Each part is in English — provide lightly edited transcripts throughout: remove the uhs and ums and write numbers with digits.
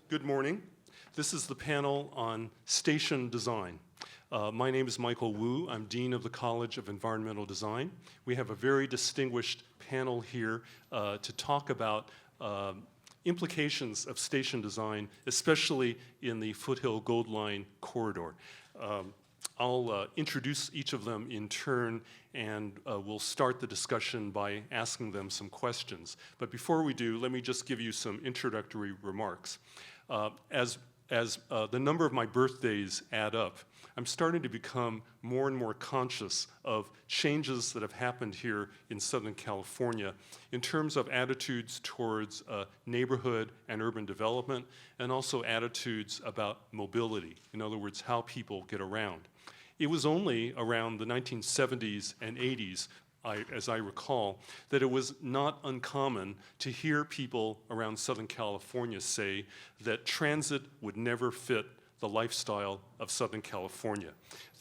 Good morning. This is the panel on station design. My name is Michael Wu. I'm Dean of the College of Environmental Design. We have a very distinguished panel here to talk about implications of station design, especially in the Foothill Gold Line corridor. I'll introduce each of them in turn, and we'll start the discussion by asking them some questions. But before we do, let me just give you some introductory remarks. As the number of my birthdays add up, I'm starting to become more and more conscious of changes that have happened here in Southern California in terms of attitudes towards neighborhood and urban development, and also attitudes about mobility. In other words, how people get around. It was only around the 1970s and 80s, as I recall, that it was not uncommon to hear people around Southern California say that transit would never fit the lifestyle of Southern California,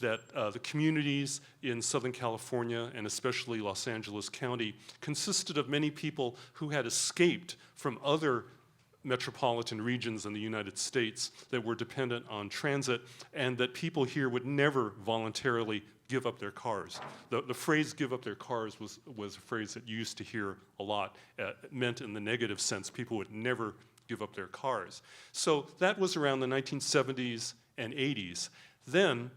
that the communities in Southern California, and especially Los Angeles County, consisted of many people who had escaped from other metropolitan regions in the United States that were dependent on transit, and that people here would never voluntarily give up their cars. The phrase give up their cars was a phrase that you used to hear a lot. It meant in the negative sense, people would never give up their cars. So that was around the 1970s and 80s. Then,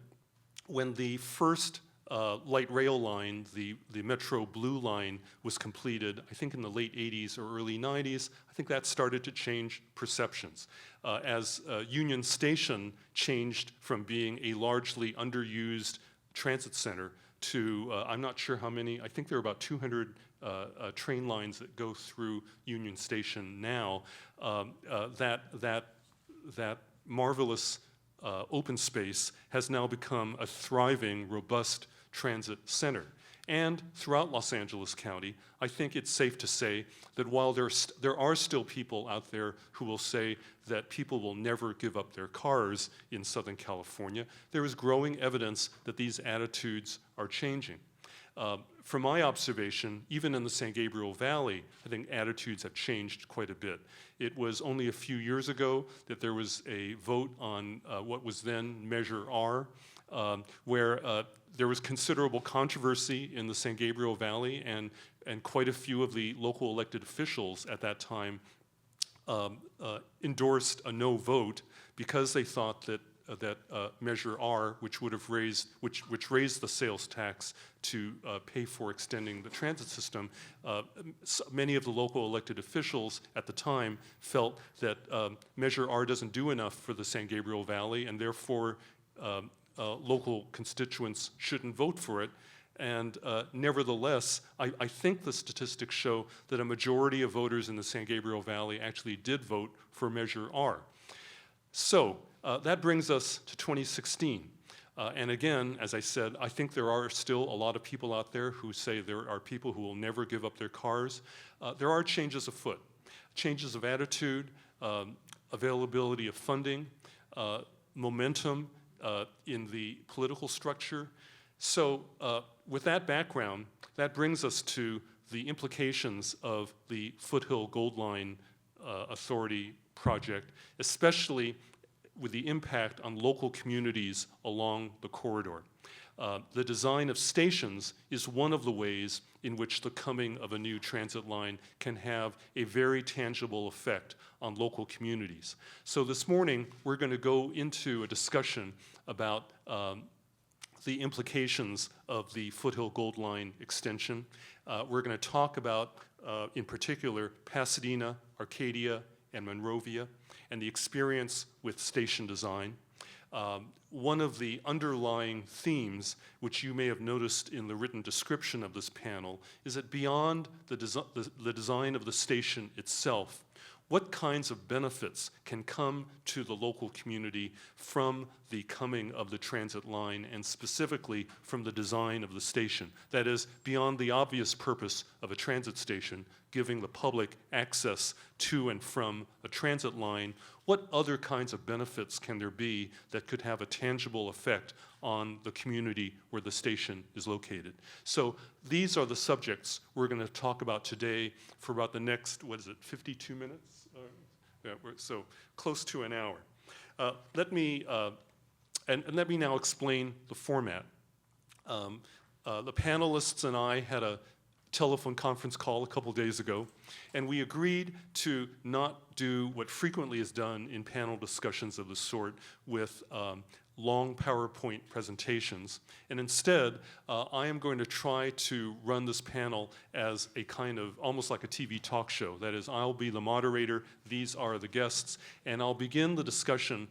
when the first light rail line, the Metro Blue Line, was completed, I think in the late 80s or early 90s, I think that started to change perceptions. As Union Station changed from being a largely underused transit center to, I'm not sure how many, I think there are about 200 train lines that go through Union Station now, that marvelous open space has now become a thriving, robust transit center. And throughout Los Angeles County, I think it's safe to say that while there are still people out there who will say that people will never give up their cars in Southern California, there is growing evidence that these attitudes are changing. From my observation, even in the San Gabriel Valley, I think attitudes have changed quite a bit. It was only a few years ago that there was a vote on what was then Measure R, where there was considerable controversy in the San Gabriel Valley, and quite a few of the local elected officials at that time endorsed a no vote because they thought that Measure R, which raised the sales tax to pay for extending the transit system, many of the local elected officials at the time felt that Measure R doesn't do enough for the San Gabriel Valley, and therefore local constituents shouldn't vote for it. And nevertheless, I think the statistics show that a majority of voters in the San Gabriel Valley actually did vote for Measure R. So that brings us to 2016. And again, as I said, I think there are still a lot of people out there who say there are people who will never give up their cars. There are changes afoot, changes of attitude, availability of funding, momentum in the political structure. So with that background, that brings us to the implications of the Foothill Gold Line Authority project, especially with the impact on local communities along the corridor. The design of stations is one of the ways in which the coming of a new transit line can have a very tangible effect on local communities. So this morning, we're going to go into a discussion about the implications of the Foothill Gold Line extension. We're going to talk about, in particular, Pasadena, Arcadia, and Monrovia, and the experience with station design. One of the underlying themes, which you may have noticed in the written description of this panel, is that beyond the design of the station itself, what kinds of benefits can come to the local community from the coming of the transit line, and specifically from the design of the station? That is, beyond the obvious purpose of a transit station, giving the public access to and from a transit line, what other kinds of benefits can there be that could have a tangible effect on the community where the station is located? So these are the subjects we're going to talk about today for about the next, 52 minutes? So close to an hour. Let me let me now explain the format. The panelists and I had a telephone conference call a couple days ago, and we agreed to not do what frequently is done in panel discussions of this sort with long PowerPoint presentations. And instead, I am going to try to run this panel as a kind of, almost like a TV talk show. That is, I'll be the moderator, these are the guests, and I'll begin the discussion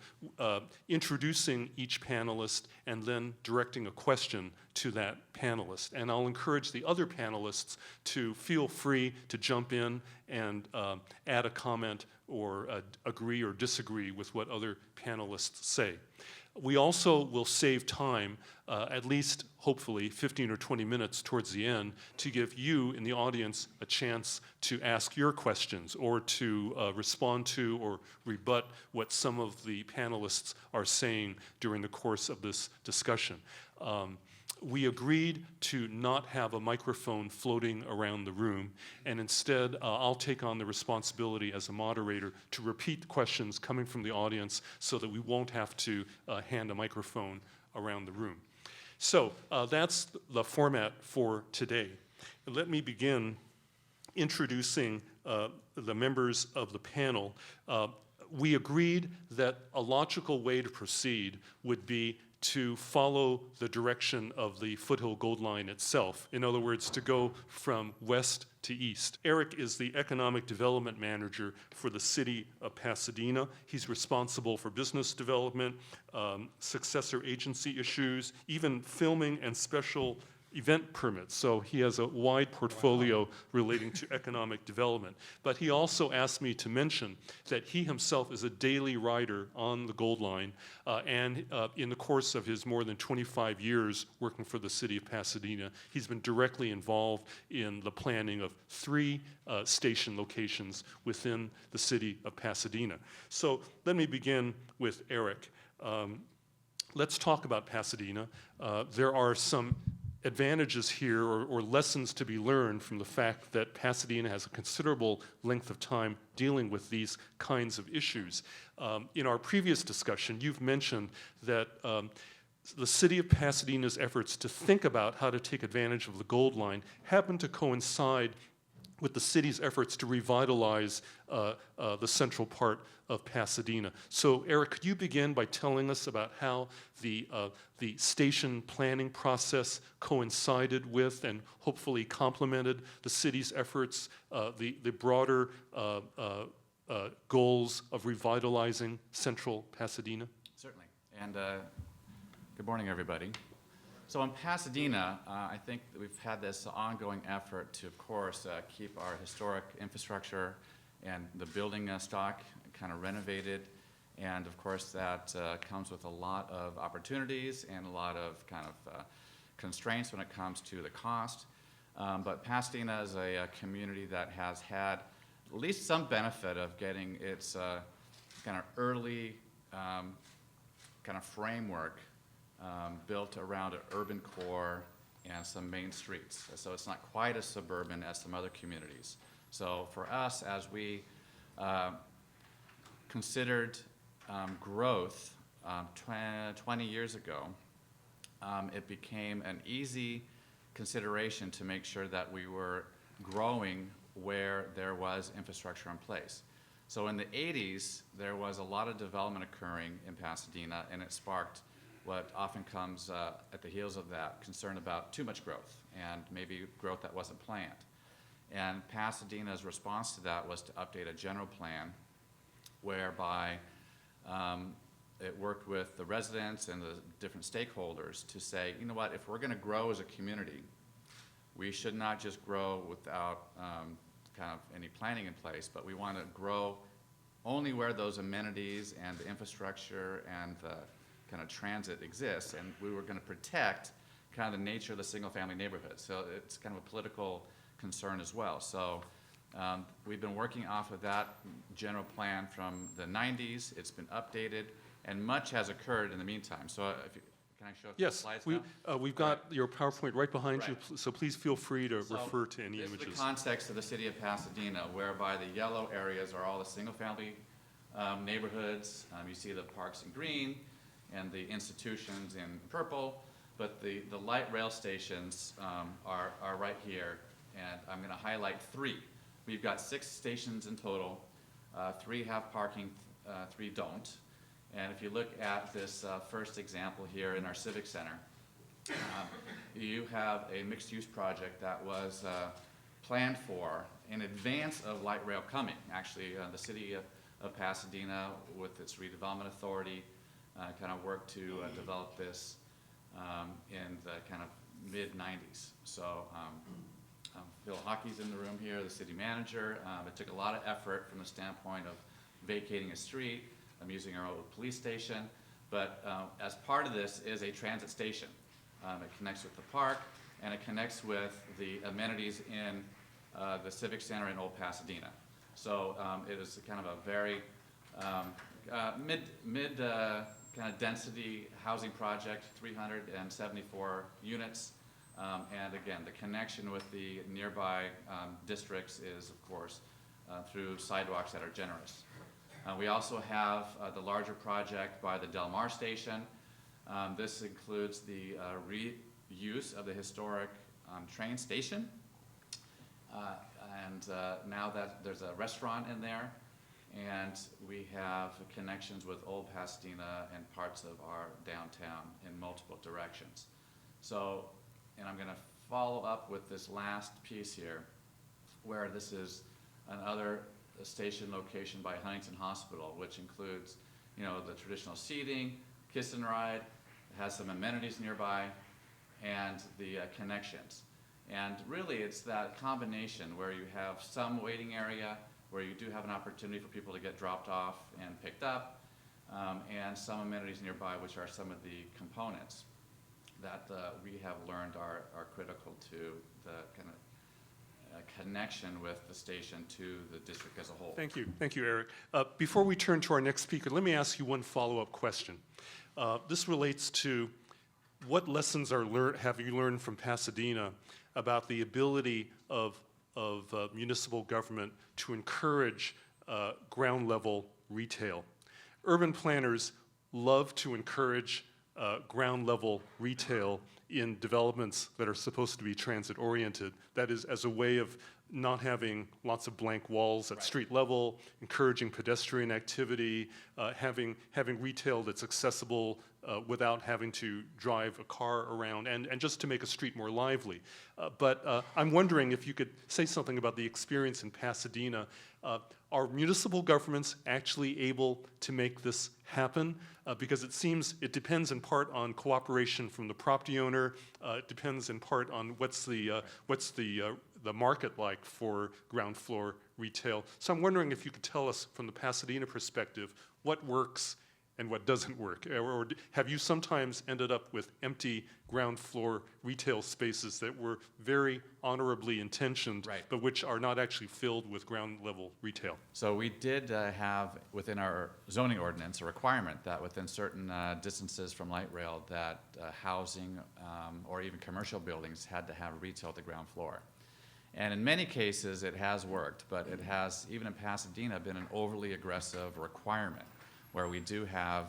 introducing each panelist and then directing a question to that panelist. And I'll encourage the other panelists to feel free to jump in and add a comment or agree or disagree with what other panelists say. We also will save time, at least hopefully 15 or 20 minutes towards the end, to give you in the audience a chance to ask your questions or to respond to or rebut what some of the panelists are saying during the course of this discussion. We agreed to not have a microphone floating around the room, and instead I'll take on the responsibility as a moderator to repeat questions coming from the audience so that we won't have to hand a microphone around the room. So that's the format for today. Let me begin introducing the members of the panel. We agreed that a logical way to proceed would be to follow the direction of the Foothill Gold Line itself. In other words, to go from west to east. Eric is the Economic Development Manager for the City of Pasadena. He's responsible for business development, successor agency issues, even filming and special event permits. So he has a wide portfolio relating to economic development. But he also asked me to mention that he himself is a daily rider on the Gold Line, and in the course of his more than 25 years working for the city of Pasadena, he's been directly involved in the planning of 3 station locations within the city of Pasadena. So let me begin with Eric. Let's talk about Pasadena. There are some advantages here or lessons to be learned from the fact that Pasadena has a considerable length of time dealing with these kinds of issues. In our previous discussion, you've mentioned that the city of Pasadena's efforts to think about how to take advantage of the Gold Line happen to coincide with the city's efforts to revitalize the central part of Pasadena. So Eric, could you begin by telling us about how the station planning process coincided with and hopefully complemented the city's efforts, the broader goals of revitalizing central Pasadena? Certainly, and good morning, everybody. So in Pasadena, I think that we've had this ongoing effort to, of course, keep our historic infrastructure and the building stock kind of renovated. And of course, that comes with a lot of opportunities and a lot of kind of constraints when it comes to the cost. But Pasadena is a community that has had at least some benefit of getting its kind of early kind of framework built around an urban core and some main streets. So it's not quite as suburban as some other communities. So for us, as we considered growth 20 years ago, it became an easy consideration to make sure that we were growing where there was infrastructure in place. So in the 80s, there was a lot of development occurring in Pasadena, and it sparked what often comes at the heels of that, concern about too much growth and maybe growth that wasn't planned. And Pasadena's response to that was to update a general plan whereby it worked with the residents and the different stakeholders to say, you know what, if we're going to grow as a community, we should not just grow without kind of any planning in place, but we want to grow only where those amenities and the infrastructure and the kind of transit exists, and we were going to protect kind of the nature of the single-family neighborhood. So it's kind of a political concern as well. So we've been working off of that general plan from the 90s. It's been updated, and much has occurred in the meantime. So if you, can I show the slides now? We've got your PowerPoint right behind you, Right. so please feel free to refer to any this images. is the context of the city of Pasadena, whereby the yellow areas are all the single-family neighborhoods. You see the parks in green and the institutions in purple, but the light rail stations are right here, and I'm going to highlight 3. We've got 6 stations in total. 3 have parking, 3 don't. And if you look at this first example here in our Civic Center, you have a mixed-use project that was planned for in advance of light rail coming. Actually, the city of Pasadena, with its redevelopment authority, kind of worked to develop this in the kind of mid-90s. So Phil Hockey's in the room here, the city manager. It took a lot of effort from the standpoint of vacating a street, using our old police station, but as part of this is a transit station. It connects with the park, and it connects with the amenities in the Civic Center in Old Pasadena. So it is kind of a very mid kind of density housing project, 374 units. And again, the connection with the nearby districts is, of course, through sidewalks that are generous. We also have the larger project by the Del Mar station. This includes the reuse of the historic train station. And now that there's a restaurant in there, and we have connections with Old Pasadena and parts of our downtown in multiple directions. So, and I'm going to follow up with this last piece here, where this is another station location by Huntington Hospital, which includes, you know, the traditional seating, kiss and ride. It has some amenities nearby, and the connections. And really, it's that combination where you have some waiting area, where you do have an opportunity for people to get dropped off and picked up, and some amenities nearby, which are some of the components that we have learned are critical to the kind of connection with the station to the district as a whole. Thank you, Eric. Before we turn to our next speaker, let me ask you one follow-up question. This relates to what lessons have you learned from Pasadena about the ability of municipal government to encourage ground-level retail? Urban planners love to encourage ground-level retail in developments that are supposed to be transit-oriented. That is, as a way of not having lots of blank walls at street level, encouraging pedestrian activity, having retail that's accessible without having to drive a car around, and just to make a street more lively. But I'm wondering if you could say something about the experience in Pasadena. Are municipal governments actually able to make this happen? Because it seems it depends in part on cooperation from the property owner. It depends in part on what's the market like for ground floor retail. So I'm wondering if you could tell us from the Pasadena perspective what works and what doesn't work. Or have you sometimes ended up with empty ground floor retail spaces that were very honorably intentioned, right, but which are not actually filled with ground level retail? So we did have within our zoning ordinance a requirement that within certain distances from light rail that housing or even commercial buildings had to have retail at the ground floor. And in many cases it has worked, but it has, even in Pasadena, been an overly aggressive requirement, where we do have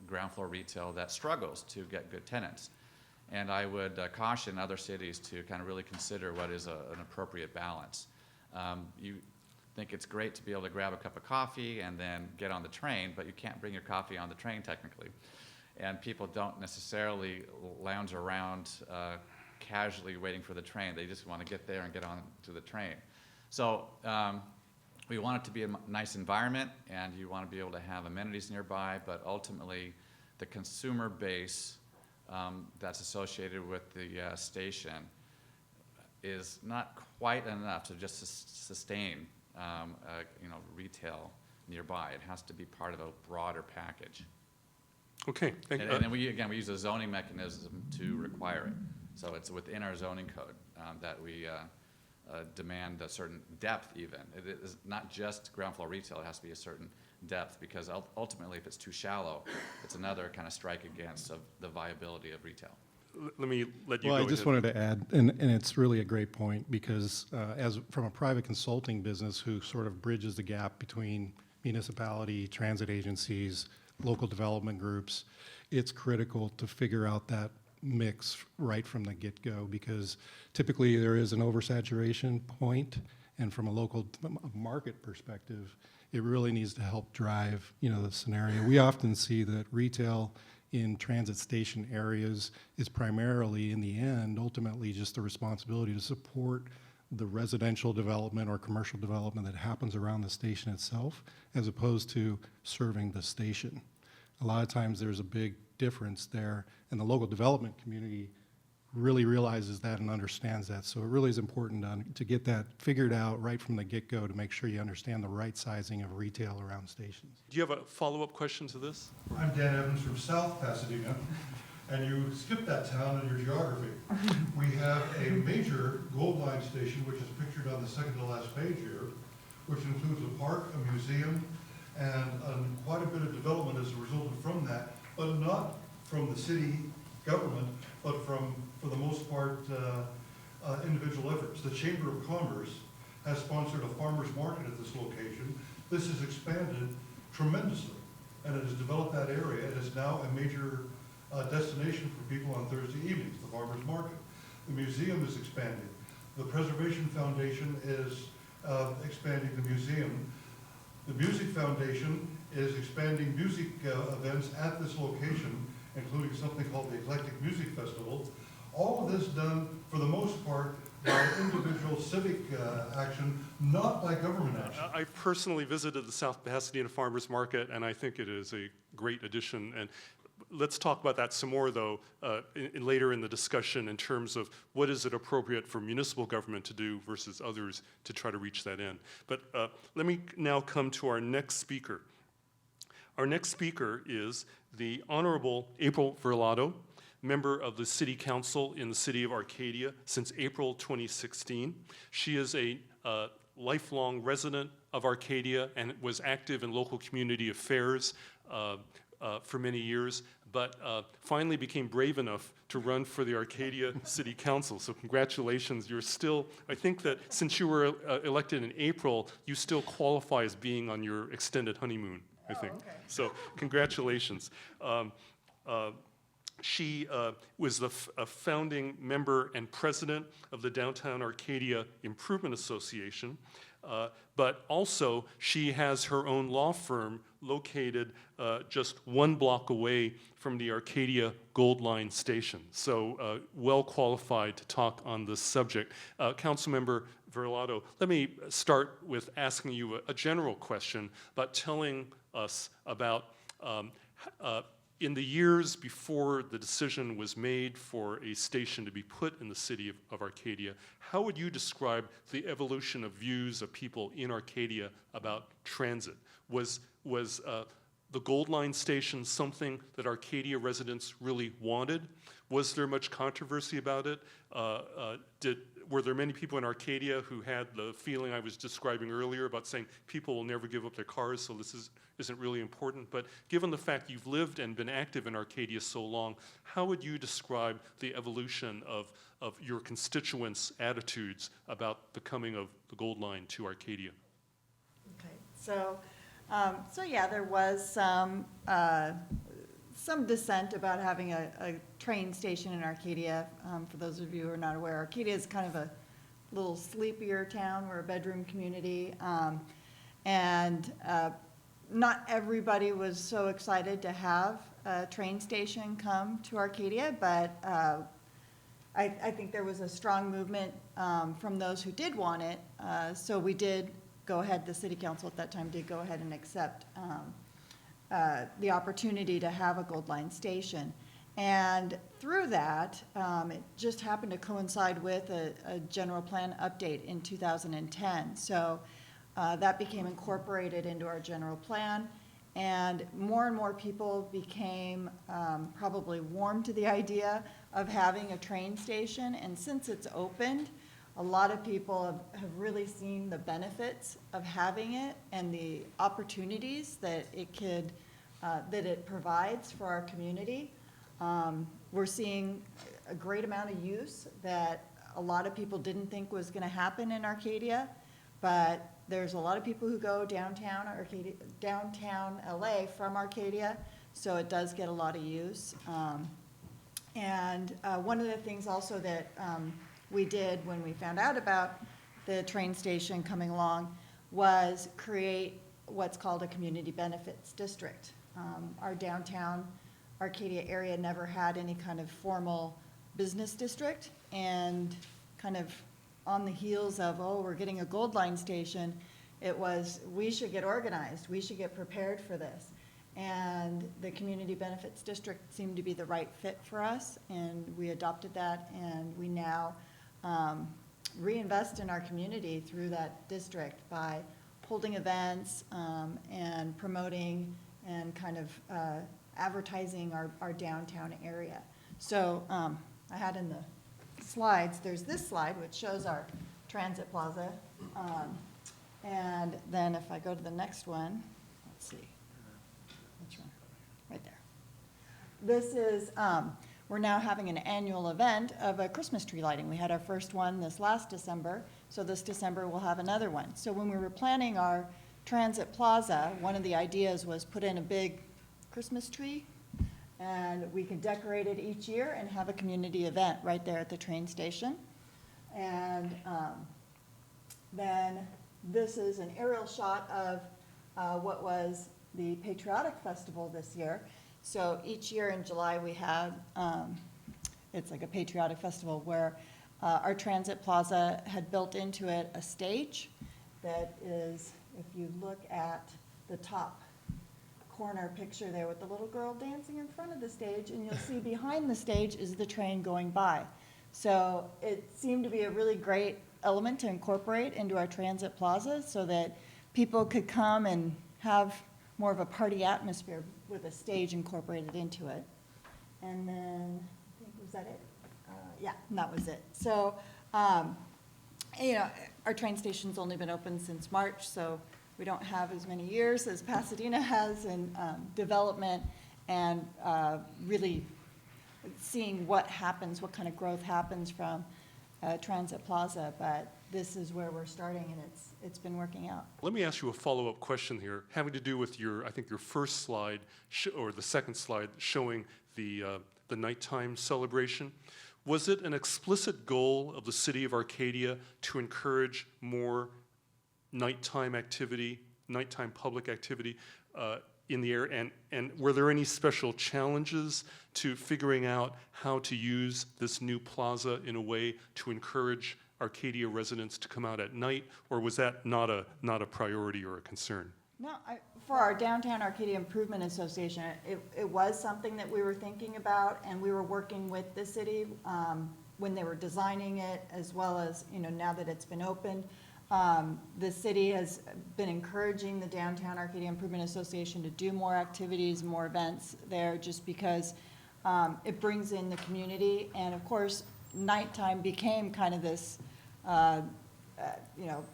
ground floor retail that struggles to get good tenants. And I would caution other cities to kind of really consider what is an appropriate balance. You think it's great to be able to grab a cup of coffee and then get on the train, but you can't bring your coffee on the train technically. And people don't necessarily lounge around casually waiting for the train. They just want to get there and get on to the train. So we want it to be a nice environment, and you want to be able to have amenities nearby, but ultimately the consumer base that's associated with the station is not quite enough to just sustain retail nearby. It has to be part of a broader package. Okay, thank you. And then we use a zoning mechanism to require it. So it's within our zoning code that we demand a certain depth even. It is not just ground floor retail, it has to be a certain depth, because ultimately if it's too shallow, it's another kind of strike against of the viability of retail. Let me let you Well, go I just ahead. wanted to add, and it's really a great point, because as from a private consulting business who sort of bridges the gap between municipality, transit agencies, local development groups, it's critical to figure out that mix right from the get-go, because typically there is an oversaturation point, and from a local market perspective, it really needs to help drive, the scenario. We often see that retail in transit station areas is primarily, in the end, ultimately just the responsibility to support the residential development or commercial development that happens around the station itself, as opposed to serving the station. A lot of times there's a big difference there, and the local development community really realizes that and understands that. So it really is important to get that figured out right from the get-go to make sure you understand the right sizing of retail around stations. Do you have a follow-up question to this? I'm Dan Evans from South Pasadena, and you skipped that town in your geography. We have a major Gold Line station, which is pictured on the second to last page here, which includes a park, a museum, and quite a bit of development as a result from that, but not from the city government, but from, for the most part, individual efforts. The Chamber of Commerce has sponsored a farmer's market at this location. This has expanded tremendously, and it has developed that area. It is now a major destination for people on Thursday evenings, the farmer's market. The museum is expanding. The Preservation Foundation is expanding the museum. The Music Foundation is expanding music events at this location, including something called the Eclectic Music Festival. All of this done, for the most part, by individual civic action, not by government action. I personally visited the South Pasadena Farmers Market, and I think it is a great addition. And let's talk about that some more, though, later in the discussion in terms of what is it appropriate for municipal government to do versus others to try to reach that end. But let me now come to our next speaker. Our next speaker is the Honorable April Verlado, member of the City Council in the City of Arcadia since April 2016. She is a lifelong resident of Arcadia and was active in local community affairs for many years, but finally became brave enough to run for the Arcadia City Council. So congratulations. You're still, I think that since you were elected in April, you still qualify as being on your extended honeymoon, I think. Okay. So congratulations. She was a founding member and president of the Downtown Arcadia Improvement Association, but also she has her own law firm located just 1 block away from the Arcadia Gold Line station. So well qualified to talk on this subject. Councilmember Verlado, let me start with asking you a general question about telling us about in the years before the decision was made for a station to be put in the city of Arcadia, how would you describe the evolution of views of people in Arcadia about transit? Was the Gold Line station something that Arcadia residents really wanted? Was there much controversy about it? Were there many people in Arcadia who had the feeling I was describing earlier about saying people will never give up their cars, so this isn't really important? But given the fact you've lived and been active in Arcadia so long, how would you describe the evolution of your constituents' attitudes about the coming of the Gold Line to Arcadia? Okay, so yeah, there was some dissent about having a train station in Arcadia. For those of you who are not aware, Arcadia is kind of a little sleepier town. We're a bedroom community. And not everybody was so excited to have a train station come to Arcadia, but I think there was a strong movement from those who did want it. So we did go ahead, the city council at that time did go ahead and accept the opportunity to have a Gold Line station. And through that, it just happened to coincide with a general plan update in 2010. So that became incorporated into our general plan, and more people became probably warm to the idea of having a train station. And since it's opened, a lot of people have really seen the benefits of having it and the opportunities that it provides for our community. We're seeing a great amount of use that a lot of people didn't think was going to happen in Arcadia, but there's a lot of people who go downtown Arcadia, downtown LA from Arcadia, so it does get a lot of use. And one of the things also that we did when we found out about the train station coming along was create what's called a community benefits district. Our downtown Arcadia area never had any kind of formal business district, and kind of on the heels of, oh, we're getting a Gold Line station, it was, we should get organized, we should get prepared for this. And the community benefits district seemed to be the right fit for us, and we adopted that, and we now reinvest in our community through that district by holding events and promoting and kind of advertising our downtown area. So I had in the slides, there's this slide which shows our transit plaza. And then if I go to the next one, let's see. Which one? Right there. This is, we're now having an annual event of a Christmas tree lighting. We had our first one this last December, so this December we'll have another one. So when we were planning our transit plaza, one of the ideas was put in a big Christmas tree, and we could decorate it each year and have a community event right there at the train station. And then this is an aerial shot of what was the Patriotic Festival this year. So each year in July we have, it's like a patriotic festival where our transit plaza had built into it a stage that is, if you look at the top corner picture there with the little girl dancing in front of the stage, and you'll see behind the stage is the train going by. So it seemed to be a really great element to incorporate into our transit plaza so that people could come and have more of a party atmosphere with a stage incorporated into it. And then, I think, was that it? Yeah, and that was it. So, you know, our train station's only been open since March, so we don't have as many years as Pasadena has in development and really seeing what happens, what kind of growth happens from Transit Plaza. But this is where we're starting, and it's been working out. Let me ask you a follow-up question here, having to do with your, I think your first slide, or the second slide, showing the nighttime celebration. Was it an explicit goal of the city of Arcadia to encourage more nighttime activity, nighttime public activity in the area? And were there any special challenges to figuring out how to use this new plaza in a way to encourage Arcadia residents to come out at night, or was that not a priority or a concern? No, for our Downtown Arcadia Improvement Association, it was something that we were thinking about, and we were working with the city when they were designing it, as well as, you know, now that it's been opened. The city has been encouraging the Downtown Arcadia Improvement Association to do more activities, more events there, just because it brings in the community. And of course, nighttime became kind of this, you know,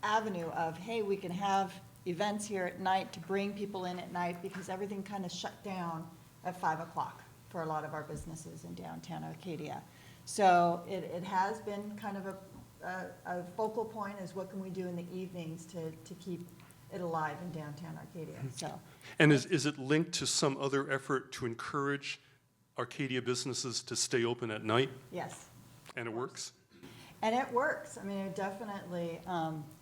avenue of, hey, we can have events here at night to bring people in at night, because everything kind of shut down at 5 o'clock for a lot of our businesses in downtown Arcadia. So it has been kind of a focal point, is what can we do in the evenings to keep it alive in downtown Arcadia. So, And is it linked to some other effort to encourage Arcadia businesses to stay open at night? yes. And it works? And it works. I mean, it definitely,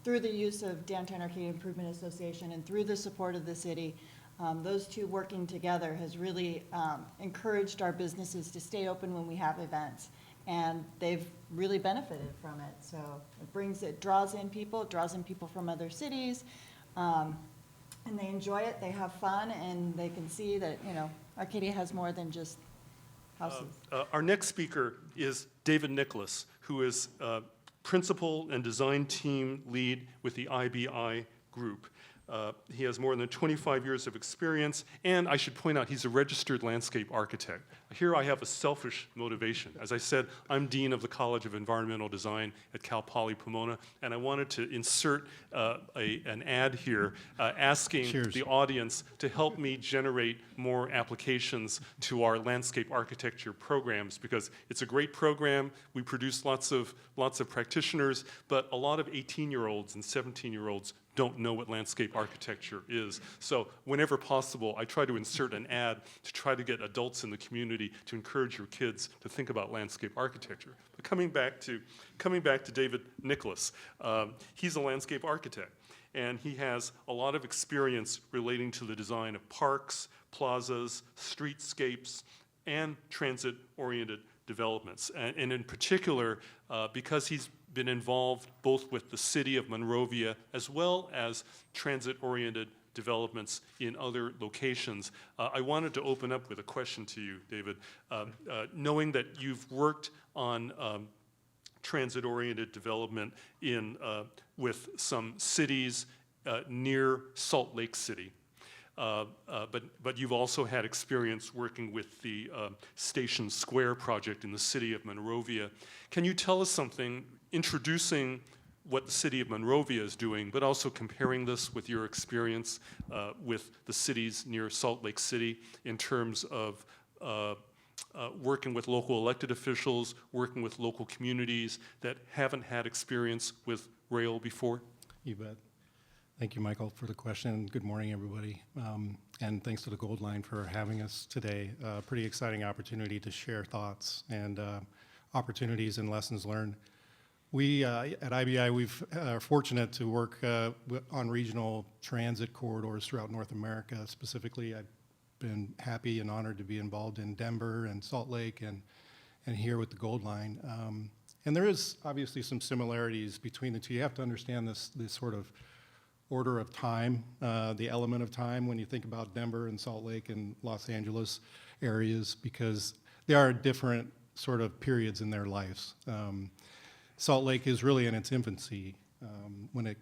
through the use of Downtown Arcadia Improvement Association and through the support of the city, those two working together has really encouraged our businesses to stay open when we have events. And they've really benefited from it. So it draws in people from other cities, and they enjoy it, they have fun, and they can see that, you know, Arcadia has more than just houses. Our next speaker is David Nicholas, who is principal and design team lead with the IBI group. He has more than 25 years of experience, and I should point out he's a registered landscape architect. Here I have a selfish motivation. As I said, I'm Dean of the College of Environmental Design at Cal Poly Pomona, and I wanted to insert an ad here asking Cheers. the audience to help me generate more applications to our landscape architecture programs, because it's a great program. We produce lots of practitioners, but a lot of 18-year-olds and 17-year-olds don't know what landscape architecture is. So whenever possible, I try to insert an ad to try to get adults in the community to encourage your kids to think about landscape architecture. But coming back to David Nicholas, he's a landscape architect, and he has a lot of experience relating to the design of parks, plazas, streetscapes, and transit-oriented developments. And in particular, because he's been involved both with the city of Monrovia as well as transit-oriented developments in other locations, I wanted to open up with a question to you, David. Knowing that you've worked on transit-oriented development with some cities near Salt Lake City, but you've also had experience working with the Station Square project in the city of Monrovia. Can you tell us something, introducing what the city of Monrovia is doing, but also comparing this with your experience with the cities near Salt Lake City in terms of working with local elected officials, working with local communities that haven't had experience with rail before? You bet. Thank you, Michael, for the question. Good morning, everybody. And thanks to the Gold Line for having us today. Pretty exciting opportunity to share thoughts and opportunities and lessons learned. We, at IBI, we've fortunate to work on regional transit corridors throughout North America. Specifically, I've been happy and honored to be involved in Denver and Salt Lake and here with the Gold Line. And there is obviously some similarities between the two. You have to understand this sort of order of time, the element of time when you think about Denver and Salt Lake and Los Angeles areas, because they are different sort of periods in their lives. Salt Lake is really in its infancy when it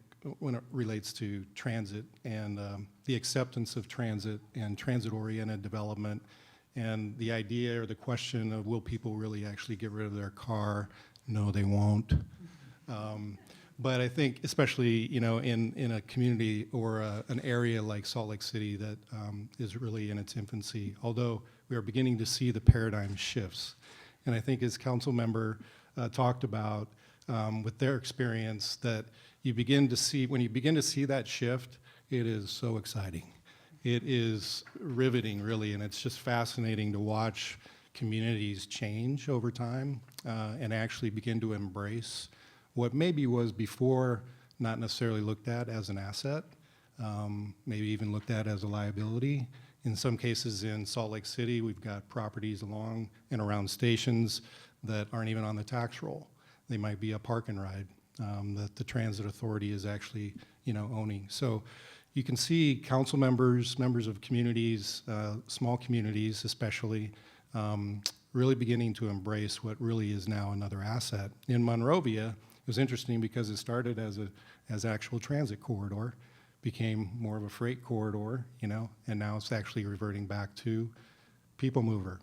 relates to transit and the acceptance of transit and transit-oriented development, and the idea or the question of will people really actually get rid of their car? No, they won't. But I think, especially in a community or an area like Salt Lake City that is really in its infancy, although we are beginning to see the paradigm shifts. And I think as council member talked about with their experience, that you begin to see, when you begin to see that shift, it is so exciting. It is riveting, really, and it's just fascinating to watch communities change over time and actually begin to embrace what maybe was before not necessarily looked at as an asset, maybe even looked at as a liability. In some cases in Salt Lake City, we've got properties along and around stations that aren't even on the tax roll. They might be a park and ride that the transit authority is actually owning. So you can see council members, members of communities, small communities especially, really beginning to embrace what really is now another asset. In Monrovia, it was interesting because it started as actual transit corridor, became more of a freight corridor, and now it's actually reverting back to people mover.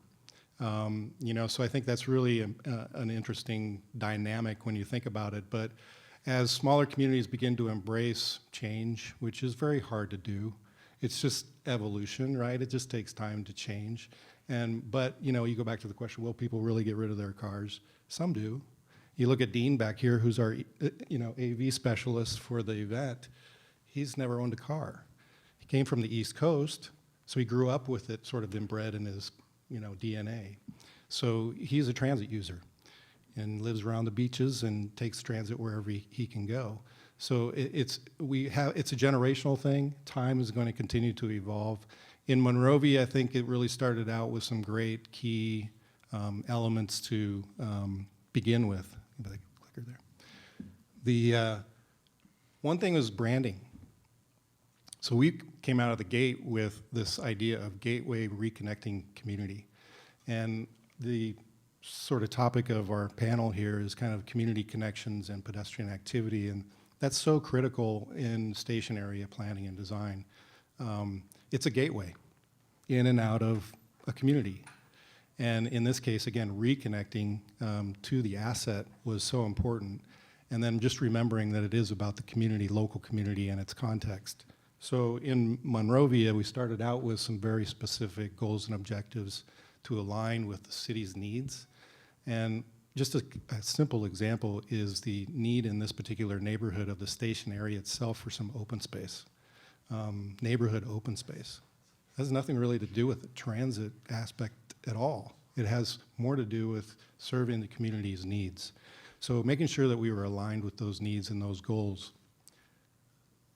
So I think that's really an interesting dynamic when you think about it. But as smaller communities begin to embrace change, which is very hard to do, it's just evolution, right? It just takes time to change. But you go back to the question, will people really get rid of their cars? Some do. You look at Dean back here, who's our AV specialist for the event. He's never owned a car. He came from the East Coast, so he grew up with it sort of inbred in his DNA. So he's a transit user and lives around the beaches and takes transit wherever he can go. So it's a generational thing. Time is going to continue to evolve. In Monrovia, I think it really started out with some great key elements to begin with. The clicker there. The one thing was branding. So we came out of the gate with this idea of gateway reconnecting community. And the sort of topic of our panel here is kind of community connections and pedestrian activity. And That's so critical in station area planning and design. It's a gateway in and out of a community. And in this case, again, reconnecting to the asset was so important. And then just remembering that it is about the community, local community, and its context. So in Monrovia, we started out with some very specific goals and objectives to align with the city's needs. And just a simple example is the need in this particular neighborhood of the station area itself for some open space, neighborhood open space. It has nothing really to do with the transit aspect at all. It has more to do with serving the community's needs. So making sure that we were aligned with those needs and those goals.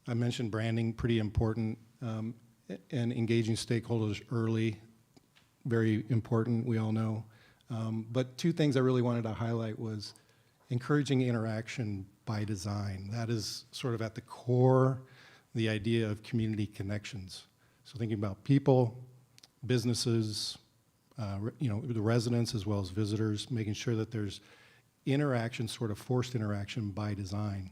I mentioned branding, pretty important, and engaging stakeholders early, very important, we all know. But two things I really wanted to highlight was encouraging interaction by design. That is sort of at the core, the idea of community connections. So thinking about people, businesses, the residents as well as visitors, making sure that there's interaction, sort of forced interaction by design.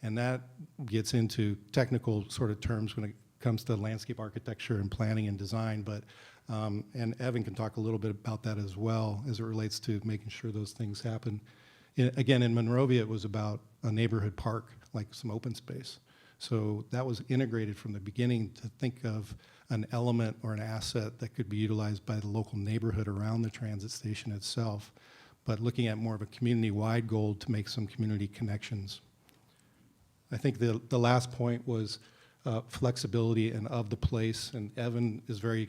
And that gets into technical sort of terms when it comes to landscape architecture and planning and design, but and Evan can talk a little bit about that as well as it relates to making sure those things happen. Again, in Monrovia, it was about a neighborhood park, like some open space. So that was integrated from the beginning to think of an element or an asset that could be utilized by the local neighborhood around the transit station itself, but looking at more of a community-wide goal to make some community connections. I think the last point was flexibility and of the place, and Evan is very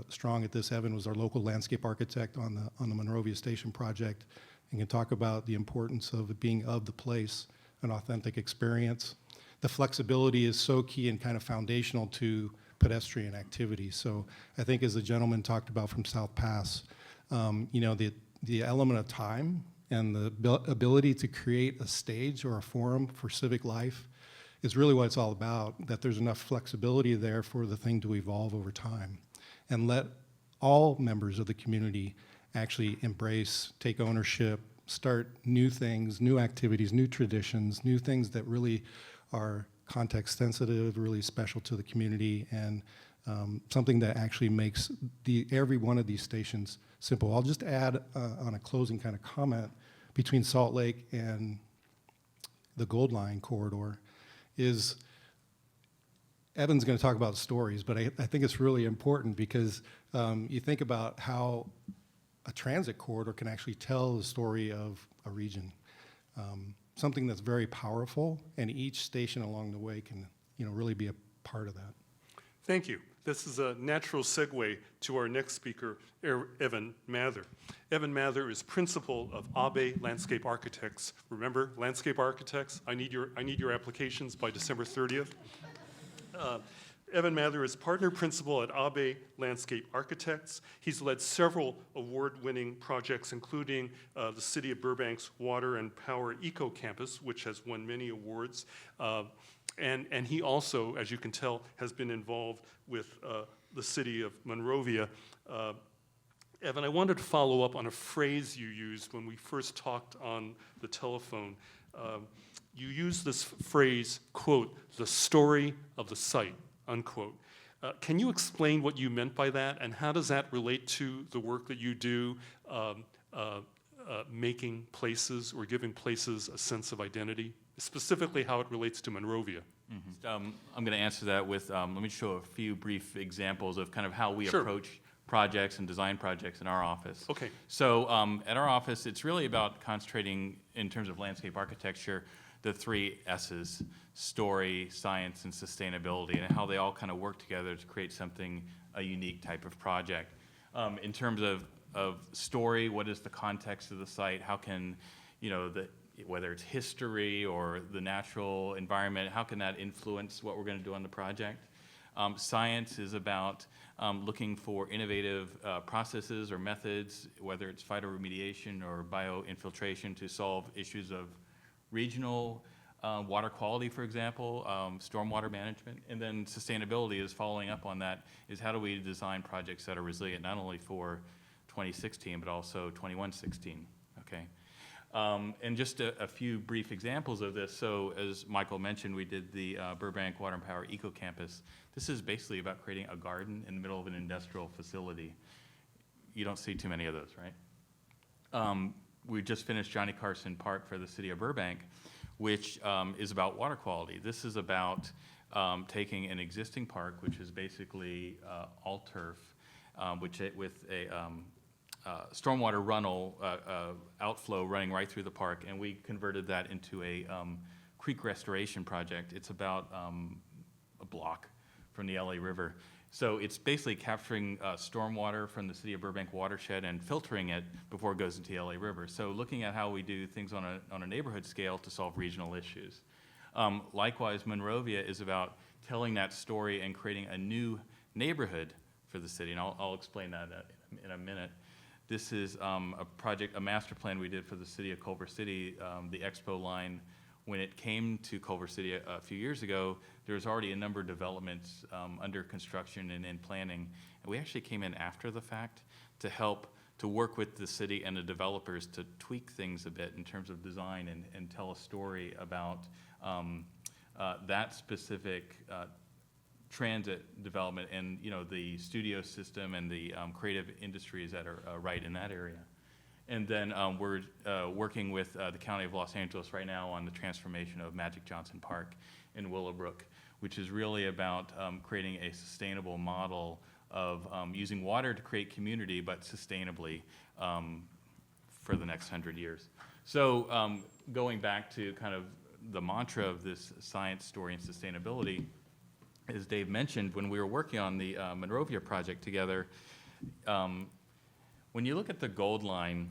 strong at this. Evan was our local landscape architect on the Monrovia Station project and can talk about the importance of it being of the place, an authentic experience. The flexibility is so key and kind of foundational to pedestrian activity. So I think as the gentleman talked about from South Pass, the element of time and the ability to create a stage or a forum for civic life is really what it's all about, that there's enough flexibility there for the thing to evolve over time. And let all members of the community actually embrace, take ownership, start new things, new activities, new traditions, new things that really are context sensitive, really special to the community, and something that actually makes every one of these stations simple. I'll just add on a closing kind of comment between Salt Lake and the Gold Line corridor is Evan's going to talk about stories, but I think it's really important because you think about how a transit corridor can actually tell the story of a region. Something that's very powerful, and each station along the way can really be a part of that. Thank you. This is a natural segue to our next speaker, Evan Mather. Evan Mather is principal of Abe Landscape Architects. Remember, landscape architects, I need your applications by December 30th. Evan Mather is partner principal at Abe Landscape Architects. He's led several award-winning projects, including the City of Burbank's Water and Power Eco Campus, which has won many awards. And he also, as you can tell, has been involved with the City of Monrovia. Evan, I wanted to follow up on a phrase you used when we first talked on the telephone. You used this phrase, quote, "the story of the site," unquote. Can you explain what you meant by that, and how does that relate to the work that you do making places or giving places a sense of identity, specifically how it relates to Monrovia? I'm going to answer that with, let me show a few brief examples of kind of how we Sure. approach projects and design projects in our office. Okay. So at our office, it's really about concentrating, in terms of landscape architecture, the three S's: story, science, and sustainability, and how they all kind of work together to create something, a unique type of project. In terms of story, what is the context of the site? How can, whether it's history or the natural environment, how can that influence what we're going to do on the project? Science is about looking for innovative processes or methods, whether it's phytoremediation or bioinfiltration, to solve issues of regional water quality, for example, stormwater management. And then sustainability is following up on that, is how do we design projects that are resilient not only for 2016, but also 2116, okay? And just a few brief examples of this. So as Michael mentioned, we did the Burbank Water and Power Eco Campus. This is basically about creating a garden in the middle of an industrial facility. You don't see too many of those, right? We just finished Johnny Carson Park for the city of Burbank, which is about water quality. This is about taking an existing park, which is basically all turf, with a stormwater runnel outflow running right through the park, and we converted that into a creek restoration project. It's about a block from the LA River. So it's basically capturing stormwater from the city of Burbank watershed and filtering it before it goes into the LA River. So looking at how we do things on a neighborhood scale to solve regional issues. Likewise, Monrovia is about telling that story and creating a new neighborhood for the city, and I'll explain that in a minute. This is a project, a master plan we did for the city of Culver City, the Expo line. When it came to Culver City a few years ago, there was already a number of developments under construction and in planning. And we actually came in after the fact to help to work with the city and the developers to tweak things a bit in terms of design and tell a story about that specific transit development and, you know, the studio system and the creative industries that are right in that area. And then we're working with the County of Los Angeles right now on the transformation of Magic Johnson Park in Willowbrook, which is really about creating a sustainable model of using water to create community, but sustainably for the next 100 years. So going back to kind of the mantra of this science story and sustainability, as Dave mentioned, when we were working on the Monrovia project together, when you look at the Gold Line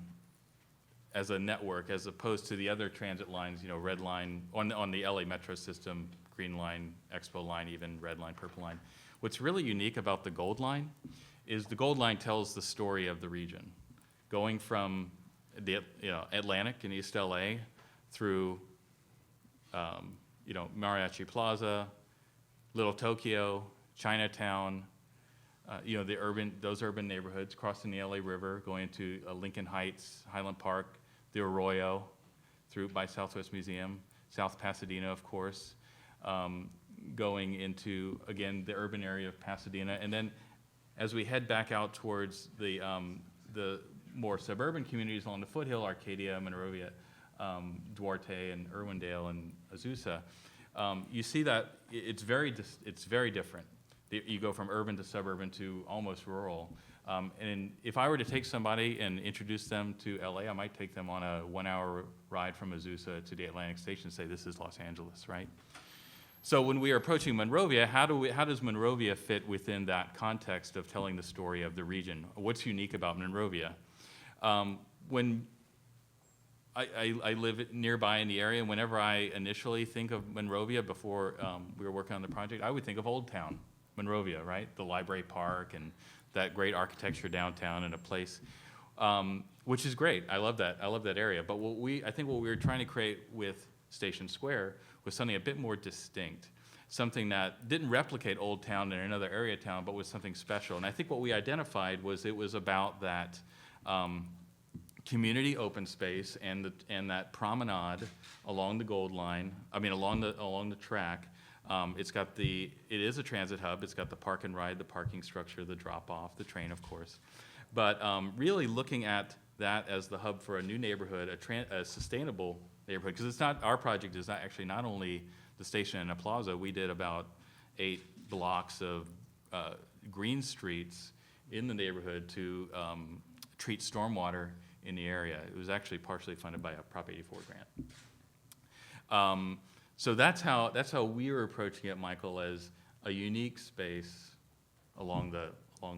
as a network, as opposed to the other transit lines, you know, Red Line, on the LA Metro system, Green Line, Expo Line, even Red Line, Purple Line, what's really unique about the Gold Line is the Gold Line tells the story of the region, going from the Atlantic in East LA through Mariachi Plaza, Little Tokyo, Chinatown, those urban neighborhoods, crossing the LA River, going into Lincoln Heights, Highland Park, the Arroyo, through by Southwest Museum, South Pasadena, of course, going into, again, the urban area of Pasadena. And then as we head back out towards the more suburban communities along the Foothill, Arcadia, Monrovia, Duarte, and Irwindale, and Azusa, you see that it's very different. You go from urban to suburban to almost rural. And if I were to take somebody and introduce them to LA, I might take them on a 1-hour ride from Azusa to the Atlantic Station and say, this is Los Angeles, right? So when we are approaching Monrovia, how does Monrovia fit within that context of telling the story of the region? What's unique about Monrovia? When I live nearby in the area, and whenever I initially think of Monrovia before we were working on the project, I would think of Old Town Monrovia, right? The Library Park and that great architecture downtown and a place, which is great. I love that. I love that area. But I think what we were trying to create with Station Square was something a bit more distinct, something that didn't replicate Old Town in another area of town, but was something special. And I think what we identified was it was about that community open space and that promenade along the Gold Line. I mean, along the track. It is a transit hub. It's got the park and ride, the parking structure, the drop off, the train, of course. But really looking at that as the hub for a new neighborhood, a sustainable neighborhood, because it's not, our project is not actually not only the station and a plaza. We did about 8 blocks of green streets in the neighborhood to treat stormwater in the area. It was actually partially funded by a Prop 84 grant. So that's how we were approaching it, Michael, as a unique space along the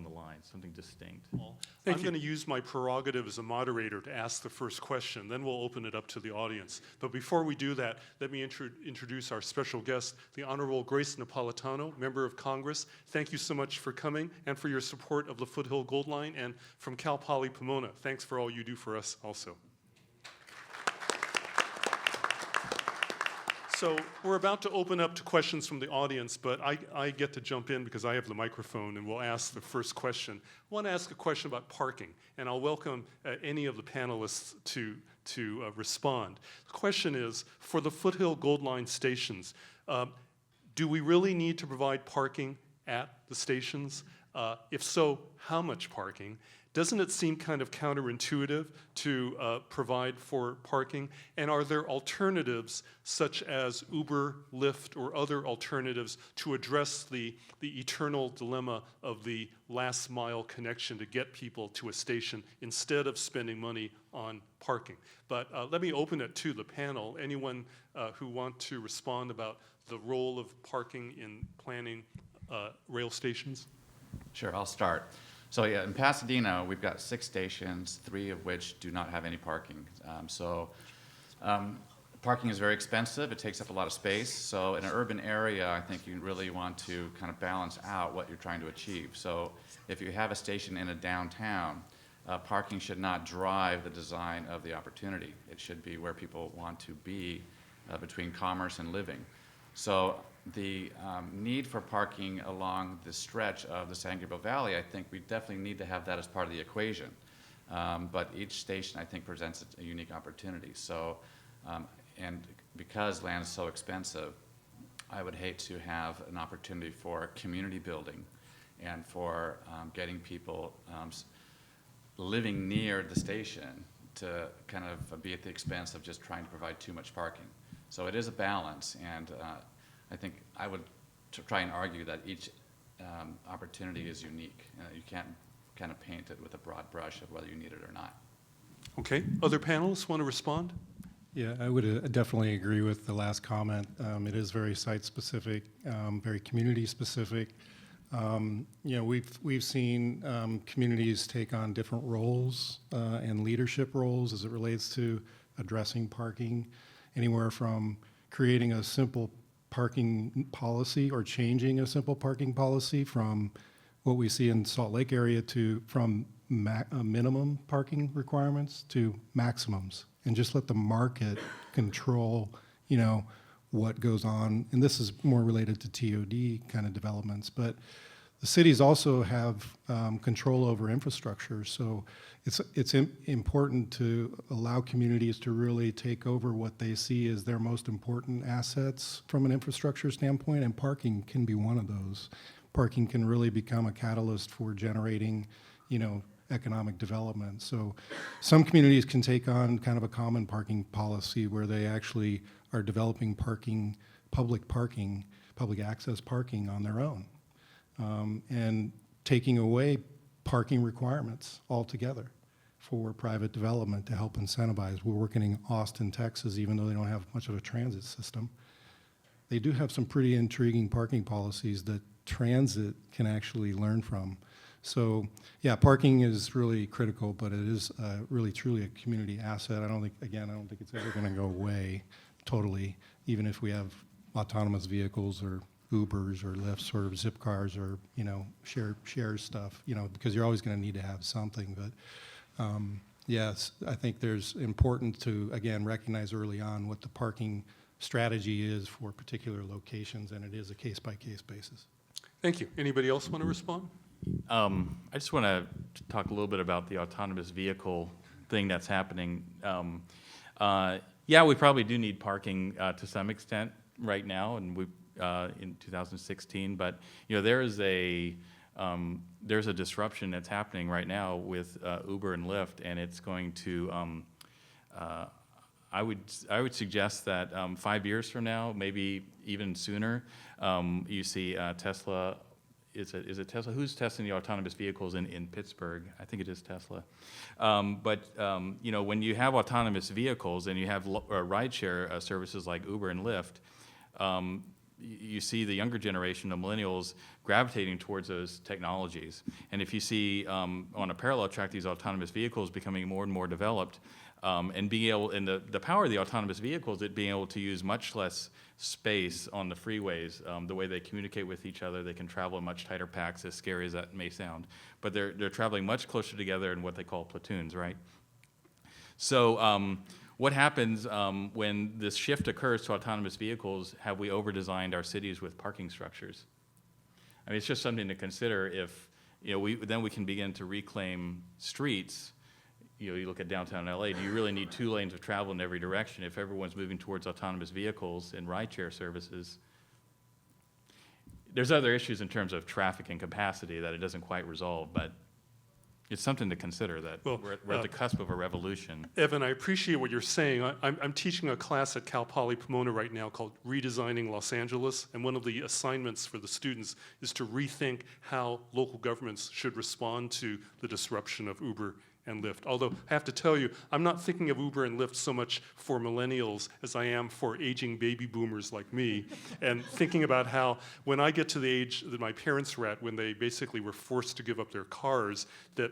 line, something distinct. I'm going to use my prerogative as a moderator to ask the first question, then we'll open it up to the audience. But before we do that, let me introduce our special guest, the Honorable Grace Napolitano, Member of Congress. Thank you so much for coming and for your support of the Foothill Gold Line, and from Cal Poly Pomona. Thanks for all you do for us also. So we're about to open up to questions from the audience, but I get to jump in because I have the microphone and we'll ask the first question. I want to ask a question about parking, and I'll welcome any of the panelists to respond. The question is, for the Foothill Gold Line stations, do we really need to provide parking at the stations? If so, how much parking? Doesn't it seem kind of counterintuitive to provide for parking? And are there alternatives such as Uber, Lyft, or other alternatives to address the eternal dilemma of the last mile connection to get people to a station instead of spending money on parking? But let me open it to the panel. Anyone who want to respond about the role of parking in planning rail stations? Sure, I'll start. So yeah, in Pasadena, we've got 6 stations, 3 of which do not have any parking. Parking is very expensive. It takes up a lot of space. So in an urban area, I think you really want to kind of balance out what you're trying to achieve. So if you have a station in a downtown, parking should not drive the design of the opportunity. It should be where people want to be between commerce and living. So the need for parking along the stretch of the San Gabriel Valley, I think we definitely need to have that as part of the equation. But each station, I think, presents a unique opportunity. So, and because land is so expensive, I would hate to have an opportunity for community building and for getting people living near the station to kind of be at the expense of just trying to provide too much parking. So it is a balance, and I think I would try and argue that each opportunity is unique. You can't kind of paint it with a broad brush of whether you need it or not. Okay, other panelists want to respond? Yeah, I would definitely agree with the last comment. It is very site-specific, very community-specific. You know, we've seen communities take on different roles and leadership roles as it relates to addressing parking, anywhere from creating a simple parking policy or changing a simple parking policy from what we see in Salt Lake area to from minimum parking requirements to maximums, and just let the market control, you know, what goes on. And this is more related to TOD kind of developments, but the cities also have control over infrastructure, so it's important to allow communities to really take over what they see as their most important assets from an infrastructure standpoint, and parking can be one of those. Parking can really become a catalyst for generating, you know, economic development. So some communities can take on kind of a common parking policy where they actually are developing parking, public access parking on their own. And taking away parking requirements altogether for private development to help incentivize. We're working in Austin, Texas, even though they don't have much of a transit system. They do have some pretty intriguing parking policies that transit can actually learn from. So yeah, parking is really critical, but it is really truly a community asset. I don't think it's ever gonna go away totally, even if we have autonomous vehicles or Ubers or Lyfts or zip cars or, you know, share stuff, you know, because you're always going to need to have something. But yes, I think there's important to, again, recognize early on what the parking strategy is for particular locations, and it is a case-by-case basis. Thank you. Anybody else want to respond? I just want to talk a little bit about the autonomous vehicle thing that's happening. Yeah, we probably do need parking to some extent right now, and in 2016, but you know there's a disruption that's happening right now with Uber and Lyft, and it's going to. I would suggest that 5 years from now, maybe even sooner, you see Tesla. Is it Tesla? Who's testing the autonomous vehicles in Pittsburgh? I think it is Tesla. You know, when you have autonomous vehicles and you have rideshare services like Uber and Lyft. You see the younger generation of millennials gravitating towards those technologies. And if you see on a parallel track these autonomous vehicles becoming more and more developed, and being able, and the power of the autonomous vehicles, it being able to use much less space on the freeways, the way they communicate with each other, they can travel in much tighter packs, as scary as that may sound. But they're traveling much closer together in what they call platoons, right? So What happens when this shift occurs to autonomous vehicles? Have we over-designed our cities with parking structures? I mean, it's just something to consider. If then we can begin to reclaim streets. You look at downtown LA. Do you really need 2 lanes of travel in every direction if everyone's moving towards autonomous vehicles and rideshare services? There's other issues in terms of traffic and capacity that it doesn't quite resolve, but it's something to consider that Well, we're at the cusp of a revolution. Evan, I appreciate what you're saying. I'm teaching a class at Cal Poly Pomona right now called Redesigning Los Angeles, and one of the assignments for the students is to rethink how local governments should respond to the disruption of Uber and Lyft. Although I have to tell you, I'm not thinking of Uber and Lyft so much for millennials as I am for aging baby boomers like me, and thinking about how when I get to the age that my parents were at, when they basically were forced to give up their cars, that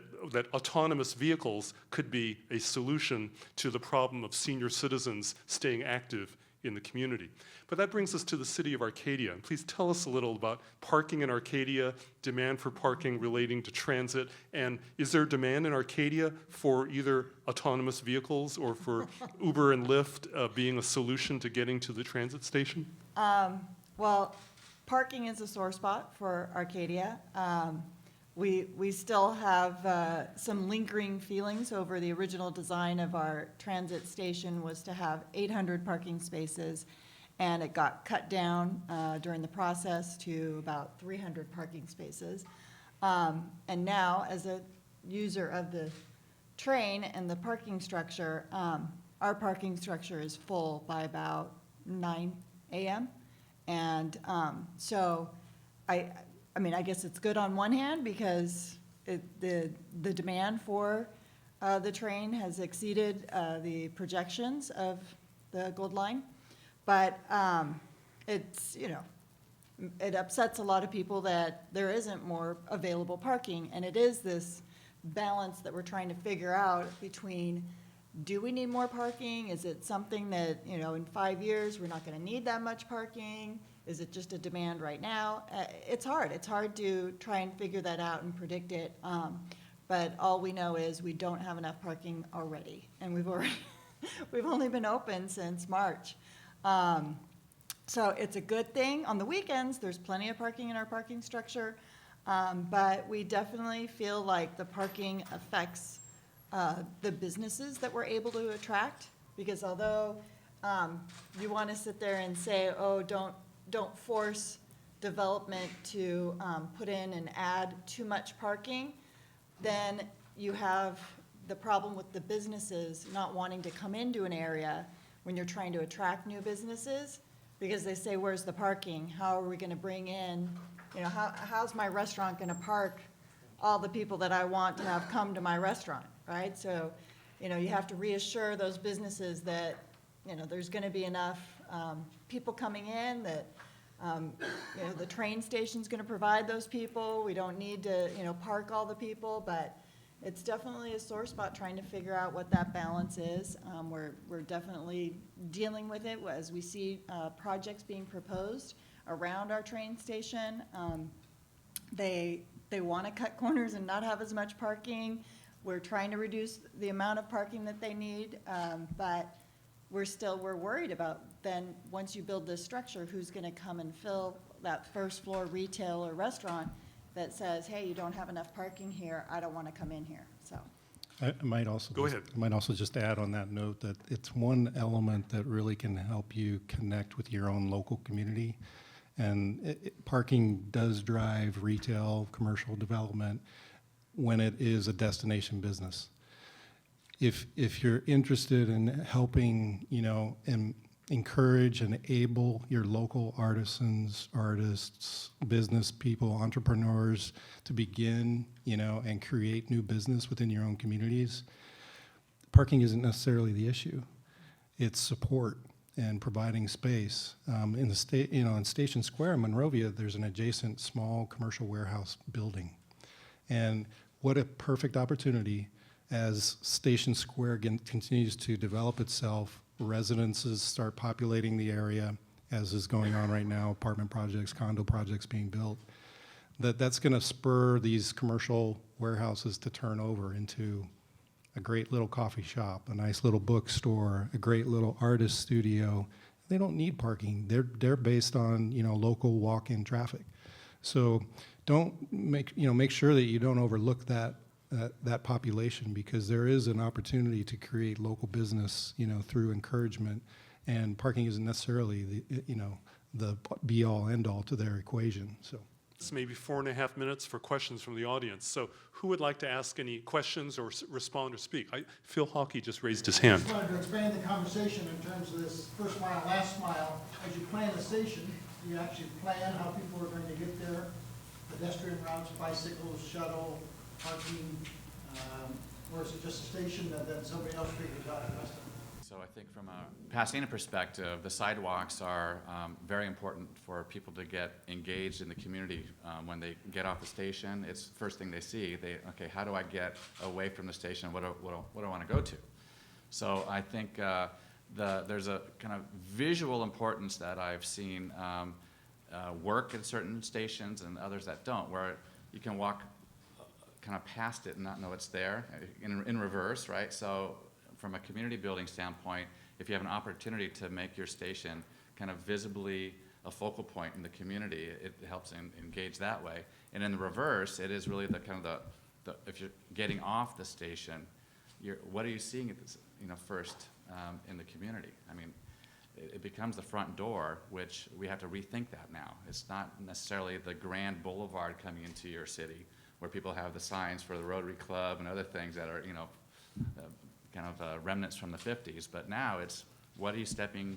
autonomous vehicles could be a solution to the problem of senior citizens staying active in the community. But that brings us to the city of Arcadia. And please tell us a little about parking in Arcadia, demand for parking relating to transit, and is there demand in Arcadia for either autonomous vehicles or for Uber and Lyft being a solution to getting to the transit station? Well, parking is a sore spot for Arcadia. We still have some lingering feelings over the original design of our transit station was to have 800 parking spaces, and it got cut down during the process to about 300 parking spaces. And now, as a user of the train and the parking structure, our parking structure is full by about 9 a.m. And so I mean, I guess it's good on one hand because the demand for the train has exceeded the projections of the Gold Line. But it's, it upsets a lot of people that there isn't more available parking. And it is this balance that we're trying to figure out between, do we need more parking? Is it something that, in 5 years, we're not going to need that much parking? Is it just a demand right now? It's hard. It's hard to try and figure that out and predict it. But all we know is we don't have enough parking already. And we've only been open since March. So it's a good thing. On the weekends, there's plenty of parking in our parking structure. But we definitely feel like the parking affects the businesses that we're able to attract. Because although you want to sit there and say, oh, don't force development to put in and add too much parking, then you have the problem with the businesses not wanting to come into an area when you're trying to attract new businesses, because they say, where's the parking? How are we going to bring in, how's my restaurant going to park all the people that I want to have come to my restaurant, right? So, you have to reassure those businesses that, there's going to be enough people coming in, that the train station's going to provide those people. We don't need to, park all the people, but it's definitely a sore spot trying to figure out what that balance is. We're definitely dealing with it as we see projects being proposed around our train station. They want to cut corners and not have as much parking. We're trying to reduce the amount of parking that they need, but we're worried about then once you build this structure, who's going to come and fill that first floor retail or restaurant that says, hey, you don't have enough parking here, I don't want to come in here. So I might also Go ahead. I might also just add on that note that it's one element that really can help you connect with your own local community. And parking does drive retail, commercial development when it is a destination business. If you're interested in helping, and encourage and enable your local artisans, artists, business people, entrepreneurs to begin, and create new business within your own communities, parking isn't necessarily the issue. It's support and providing space. In the state, in Station Square in Monrovia, there's an adjacent small commercial warehouse building. And what a perfect opportunity as Station Square continues to develop itself, residences start populating the area, as is going on right now, apartment projects, condo projects being built, that's going to spur these commercial warehouses to turn over into a great little coffee shop, a nice little bookstore, a great little artist studio. They don't need parking. They're based on, you know, local walk-in traffic. So don't make sure that you don't overlook that population, because there is an opportunity to create local business, you know, through encouragement, and parking isn't necessarily the be-all end-all to their equation. So. It's maybe 4.5 minutes for questions from the audience. So who would like to ask any questions or respond or speak? Phil Hawkey just raised his hand. I just wanted to expand the conversation in terms of this first mile, last mile. As you plan the station, do you actually plan how people are going to get there? Pedestrian routes, bicycles, shuttle, parking, or is it just a station that then somebody else figures out the rest of it? So I think from a Pasadena perspective, the sidewalks are very important for people to get engaged in the community. When they get off the station, it's the first thing they see. Okay, how do I get away from the station? What do I want to go to? So I think there's a kind of visual importance that I've seen work at certain stations and others that don't, where you can walk kind of past it and not know it's there in reverse, right? So from a community building standpoint, if you have an opportunity to make your station kind of visibly a focal point in the community, it helps engage that way. And in the reverse, it is really the kind of the if you're getting off the station, what are you seeing at this, first in the community? I mean, it becomes the front door, which we have to rethink that now. It's not necessarily the grand boulevard coming into your city where people have the signs for the Rotary Club and other things that are, kind of remnants from the 50s, but now it's what are you stepping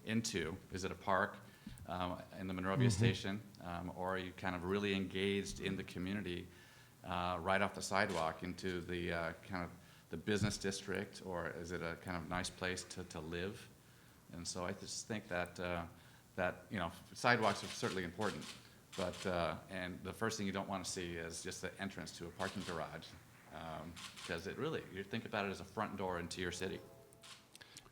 into? Is it a park in the Monrovia station, or are you kind of really engaged in the community right off the sidewalk into the kind of the business district, or is it a kind of nice place to live? And so I just think that sidewalks are certainly important, but and the first thing you don't want to see is just the entrance to a parking garage. Because you think about it as a front door into your city.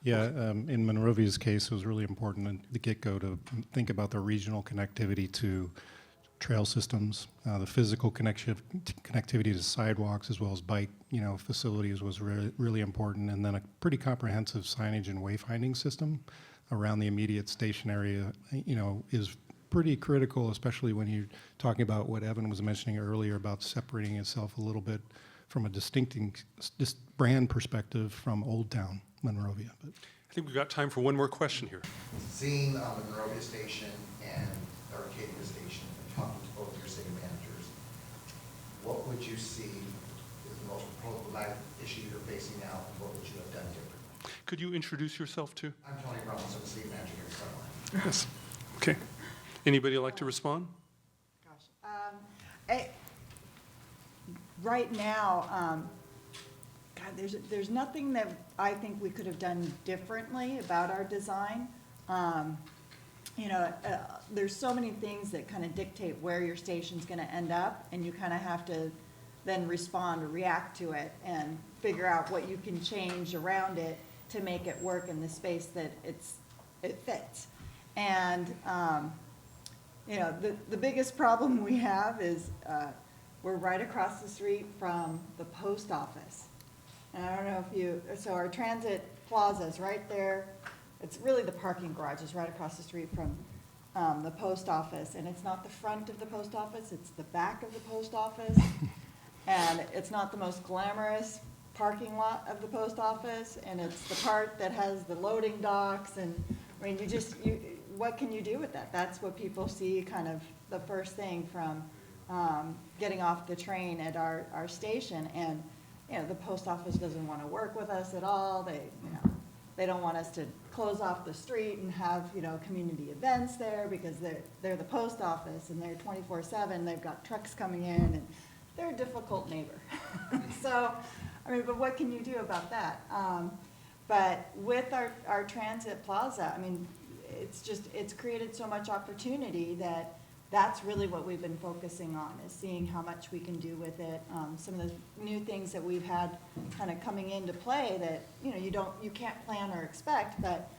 Yeah, in Monrovia's case, it was really important at the get-go to think about the regional connectivity to trail systems, the physical connectivity to sidewalks as well as bike, facilities was really important, and then a pretty comprehensive signage and wayfinding system around the immediate station area, is pretty critical, especially when you're talking about what Evan was mentioning earlier about separating itself a little bit from a distinct brand perspective from Old Town Monrovia. But I think we've got time for one more question here. Seeing the Monrovia station and the Arcadia station and talking to both your city managers, what would you see is the most problematic issue you're facing now, and what would you have done differently? Could you introduce yourself too? I'm Tony Rollins, I'm the city manager here in Sutherland. Yes. Okay. Anybody like to respond? Gosh. Right now, God, there's nothing that I think we could have done differently about our design. There's so many things that kind of dictate where your station's going to end up, and you kind of have to then respond or react to it and figure out what you can change around it to make it work in the space that it fits. And the biggest problem we have is we're right across the street from the post office. And I don't know so our transit plaza is right there. It's really the parking garage is right across the street from the post office. And it's not the front of the post office, it's the back of the post office. And it's not the most glamorous parking lot of the post office. And it's the part that has the loading docks. And I mean, what can you do with that? That's what people see kind of the first thing from getting off the train at our station. And the post office doesn't want to work with us at all. They don't want us to close off the street and have community events there because they're the post office and they're 24/7. They've got trucks coming in and they're a difficult neighbor. So, but what can you do about that? But with our transit plaza, it's created so much opportunity that's really what we've been focusing on, is seeing how much we can do with it. Some of the new things that we've had kind of coming into play that you can't plan or expect, but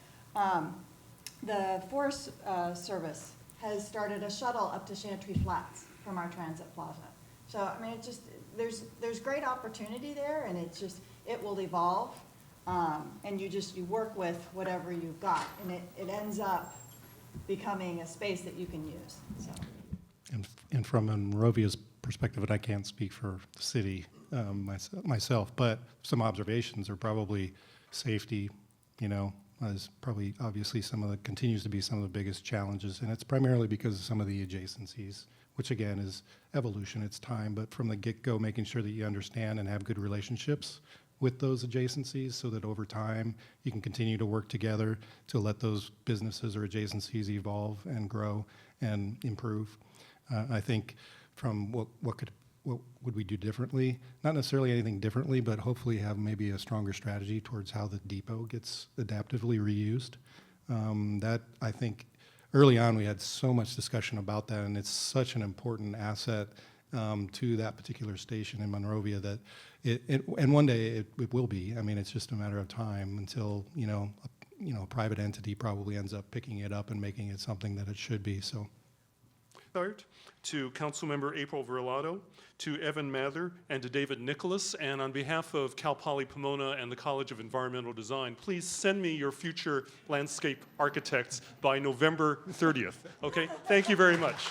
the Forest Service has started a shuttle up to Chantry Flats from our transit plaza. So, I mean, it just, there's great opportunity there, and it's just, it will evolve. And you work with whatever you've got, and it ends up becoming a space that you can use, so. And from Monrovia's perspective, and I can't speak for the city myself, but some observations are probably safety, is probably obviously continues to be some of the biggest challenges, and it's primarily because of some of the adjacencies, which again is evolution, it's time, but from the get-go, making sure that you understand and have good relationships with those adjacencies so that over time you can continue to work together to let those businesses or adjacencies evolve and grow and improve. I think from what would we do differently? Not necessarily anything differently, but hopefully have maybe a stronger strategy towards how the depot gets adaptively reused. That, I think, early on we had so much discussion about that, and it's such an important asset to that particular station in Monrovia that and one day it will be. I mean, it's just a matter of time until, a private entity probably ends up picking it up and making it something that it should be, so. Start to Councilmember April Verlato, to Evan Mather, and to David Nicholas. And on behalf of Cal Poly Pomona and the College of Environmental Design, please send me your future landscape architects by November 30th. Okay? Thank you very much.